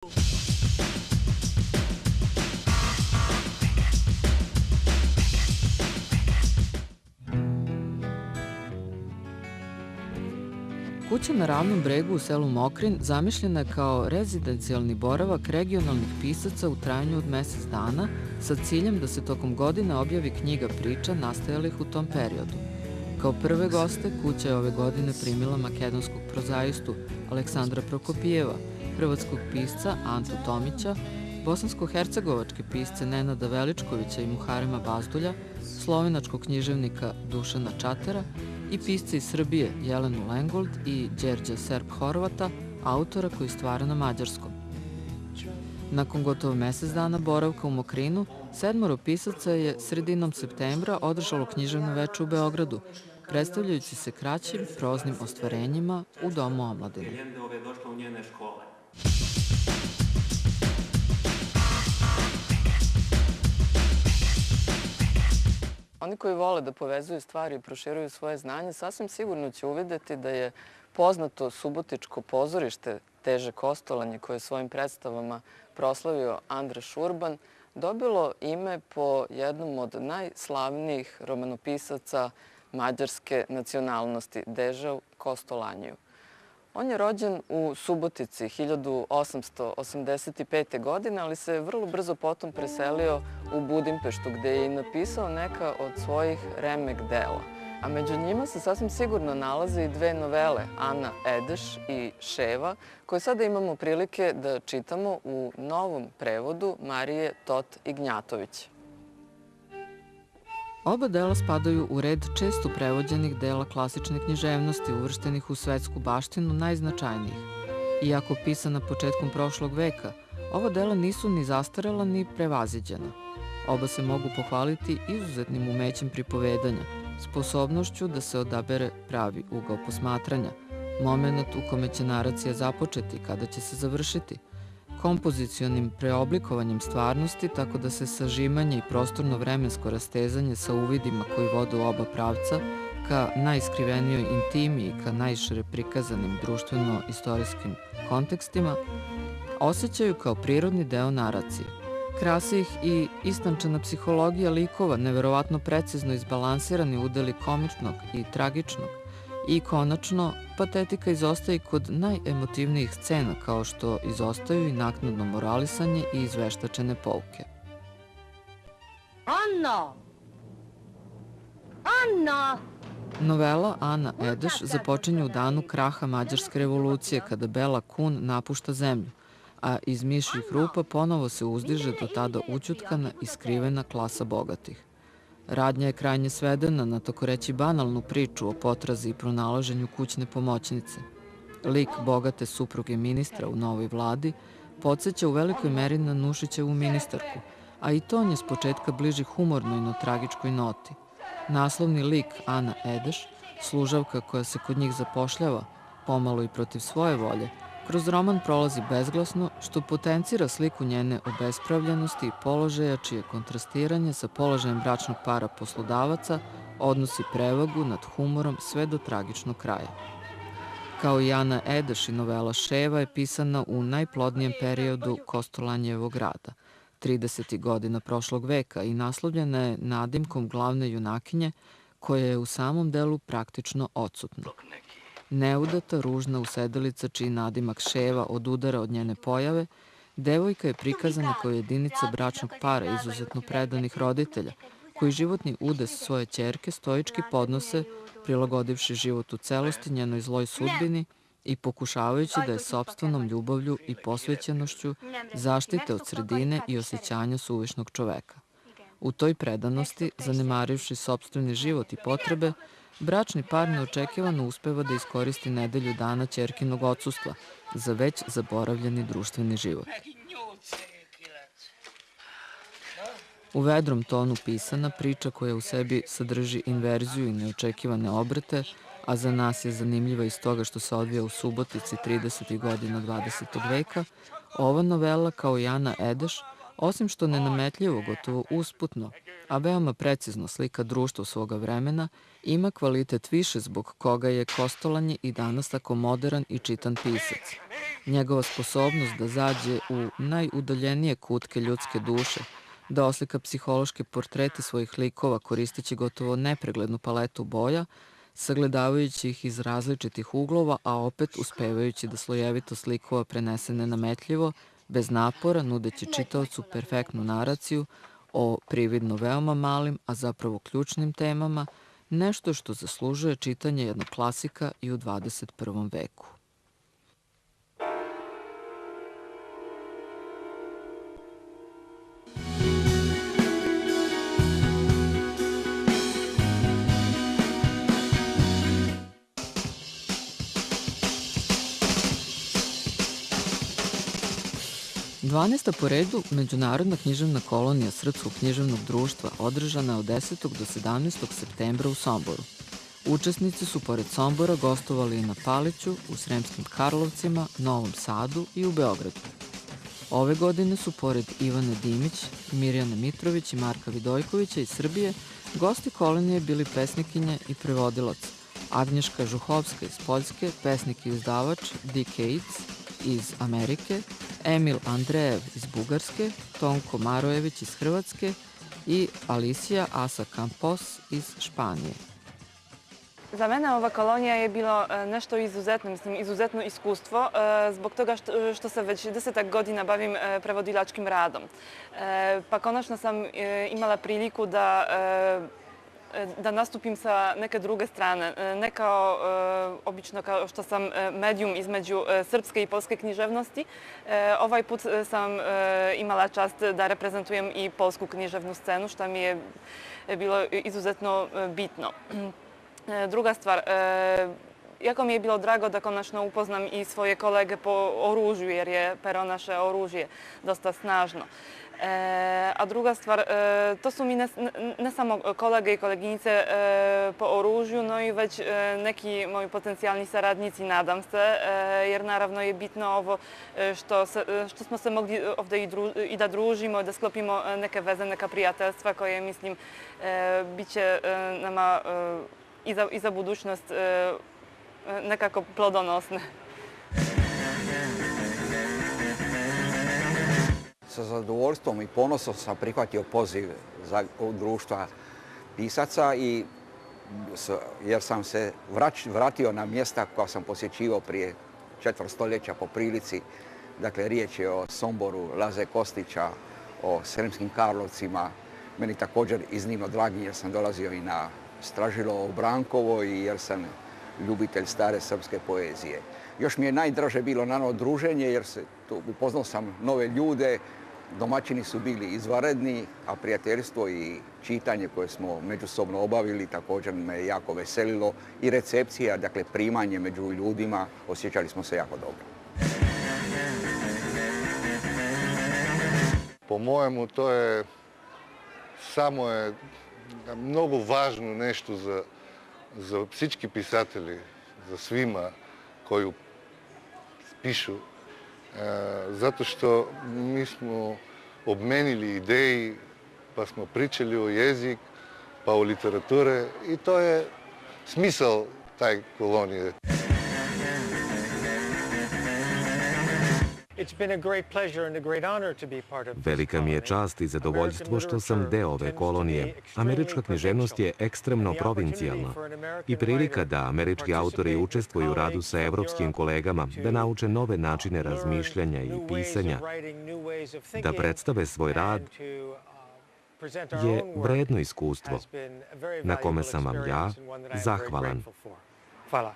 Kuća na Ravnom bregu u selu Mokrin zamišljena je kao rezidencijalni boravak regionalnih pisaca u trajanju od mesec dana sa ciljem da se tokom godine objavi knjiga priča nastajalih u tom periodu. Kao prve goste kuća je ove godine primila makedonskog prozaistu Aleksandra Prokopijeva, hrvatskog pisca Antu Tomića, bosansko-hercegovačke pisce Nenada Veličkovića i Muharema Bazdulja, slovenačkog književnika Dušana Čatera i pisce iz Srbije Jelenu Lengold i Đerđa Serb-Horvata, autora koji stvara na mađarskom. Nakon gotovo mesec dana boravka u Mokrinu, 7 pisaca je sredinom septembra održalo književno veče u Beogradu, predstavljajući se kraćim proznim ostvarenjima u Domu omladine. Oni koji vole da povezuju stvari i proširuju svoje znanje, sasvim sigurno će uvideti da je poznato subotičko pozorište Teže Kostolanje, koje je svojim predstavama proslavio Andraš Urban, dobilo ime po jednom od najslavnijih romanopisaca mađarske nacionalnosti, Dežel Kostolanju. On je rođen u Subotici 1885. godine, ali se vrlo brzo potom preselio u Budimpeštu, gde je i napisao neka od svojih remek dela. A među njima se sasvim sigurno nalaze i 2 novele, Ana Edeš i Ševa, koje sada imamo prilike da čitamo u novom prevodu Marije Tot Ignjatović. Oba dela spadaju u red često prevođenih dela klasične književnosti uvrštenih u svetsku baštinu najznačajnijih. Iako pisana početkom prošlog veka, ova dela nisu ni zastarela ni prevaziđena. Oba se mogu pohvaliti izuzetnim umećem pripovedanja, sposobnošću da se odabere pravi ugao posmatranja, moment u kome će naracija započeti, kada će se završiti, kompozicionim preoblikovanjem stvarnosti tako da se sažimanje i prostorno-vremensko rastezanje sa uvidima koji vode u oba pravca ka najiskrivenijoj intimi i ka najšire prikazanim društveno-istorijskim kontekstima osjećaju kao prirodni deo naracije. Krasi ih i istančana psihologija likova, neverovatno precizno izbalansirani udeli komičnog i tragičnog, i konačno, patetika izostaje kod najemotivnijih scena, kao što izostaju i naknadno moralisanje i izveštačene pouke. Anna! Anna! Novela Ana Edeš započinje u danu kraha Mađarske revolucije, kada Bela Kun napušta zemlju, a iz mišjih rupa ponovo se uzdiže do tada ućutkana i skrivena klasa bogatih. Radnja je krajnje svedena na, tako reći, banalnu priču o potrazi i pronalaženju kućne pomoćnice. Lik bogate supruge ministra u novoj vladi podsjeća u velikoj meri na Nušićevu ministarku, a i ton je s početka bliži humornoj no tragičkoj noti. Naslovni lik Ana Edeš, služavka koja se kod njih zapošljava, pomalo i protiv svoje volje, kroz roman prolazi bezglasno, što potencira sliku njene obespravljenosti i položaja čije kontrastiranje sa položajem bračnog para poslodavaca odnosi prevagu nad humorom sve do tragičnog kraja. Kao i Ana Edeš i novela Ševa je pisana u najplodnijem periodu Kostolanjevog rada, 30. godina prošlog veka, i naslovljena je nadimkom glavne junakinje koja je u samom delu praktično odsutna. Neudata, ružna usedelica čiji nadimak Ševa odudara od njene pojave, devojka je prikazana kao jedinica bračnog para izuzetno predanih roditelja, koji životni udes svoje ćerke stoički podnose, prilagodivši život u celosti njenoj zloj sudbini i pokušavajući da je sopstvenom ljubavlju i posvećenošću zaštite od sredine i osjećanja suvišnog čoveka. U toj predanosti, zanemarivši sopstveni život i potrebe, bračni par neočekivano uspeva da iskoristi nedelju dana ćerkinog odsustva za već zaboravljeni društveni život. U vedrom tonu pisana priča koja u sebi sadrži inverziju i neočekivane obrate, a za nas je zanimljiva iz toga što se odvija u Subotici 30. godina 20. veka, ova novela, kao i Ana Edeš, osim što nenametljivo, gotovo usputno, a veoma precizno slika društvo svoga vremena, ima kvalitet više zbog koga je Kostolanje i danas tako modern i čitan pisac. Njegova sposobnost da zađe u najudaljenije kutke ljudske duše, da oslika psihološke portrete svojih likova koristeći gotovo nepreglednu paletu boja, sagledavajući ih iz različitih uglova, a opet uspevajući da slojevitost likova prenese nenametljivo, bez napora, nudeći čitaocu perfektnu naraciju o prividno veoma malim, a zapravo ključnim temama, nešto što zaslužuje čitanje jednog klasika i u 21. veku. Dvanaesta po redu Međunarodna književna kolonija Srpskog književnog društva održana je od 10. do 17. septembra u Somboru. Učesnici su pored Sombora gostovali i na Paliću, u Sremskim Karlovcima, Novom Sadu i u Beogradu. Ove godine su pored Ivane Dimić, Mirjane Mitrović i Marka Vidojkovića iz Srbije gosti kolonije bili pesnikinje i prevodilac Agnješka Žuhovska iz Poljske, pesnik i izdavač Dick Cates iz Amerike, Emil Andrejev iz Bugarske, Tonko Marojević iz Hrvatske i Alicia Asa Campos iz Španije. Za mene ova kolonija je bilo nešto izuzetno, izuzetno iskustvo, zbog toga što se već 10 godina bavim prevodilačkim radom. Pa konačno sam imala priliku da nastupim sa neke druge strane. Ne kao obično kao što sam medijum između srpske i polske književnosti. Ovaj put sam imala čast da reprezentujem i polsku književnu scenu, što mi je bilo izuzetno bitno. Druga stvar, jako mi je bilo drago da konačno upoznam i svoje kolege po oružju, jer je pero naše oružje dosta snažno. A druga stvar, to su mi ne samo kolege i koleginice po oružju, no i već neki moji potencijalni saradnici, nadam se, jer naravno je bitno ovo što smo se mogli ovde i da družimo, da sklopimo neke veze, neka prijateljstva koje, mislim, bit će nama i za budućnost nekako plodonosne. Sa zadovoljstvom i ponosom sam prihvatio poziv društva pisaca jer sam se vratio na mjesta koja sam posjećivao prije 4 stoljeća po prilici. Dakle, riječ je o Somboru, Laze Kostića, o Sremskim Karlovcima. Meni također iznimno dragi jer sam dolazio i na Stražilo u Brankovo i jer sam ljubitelj stare srpske poezije. Još mi je najdraže bilo naravno druženje jer upoznao sam nove ljude, domaćini su bili izvanredni, a prijateljstvo i čitanje koje smo međusobno obavili također me jako veselilo i recepcija, dakle primanje među ljudima, osjećali smo se jako dobro. Po mojemu to je mnogo važno nešto za всички писатели, za svima koji pišu, zato što mi smo obmenili ideji, pa smo pričali o jezik, pa o literature i to je smisao taj kolonije. Velika mi je čast i zadovoljstvo što sam deo ove kolonije. Američka književnost je ekstremno provincijalna i prilika da američki autori učestvuju u radu sa evropskim kolegama, da nauče nove načine razmišljanja i pisanja, da predstave svoj rad, je vredno iskustvo na kome sam vam ja zahvalan. Hvala.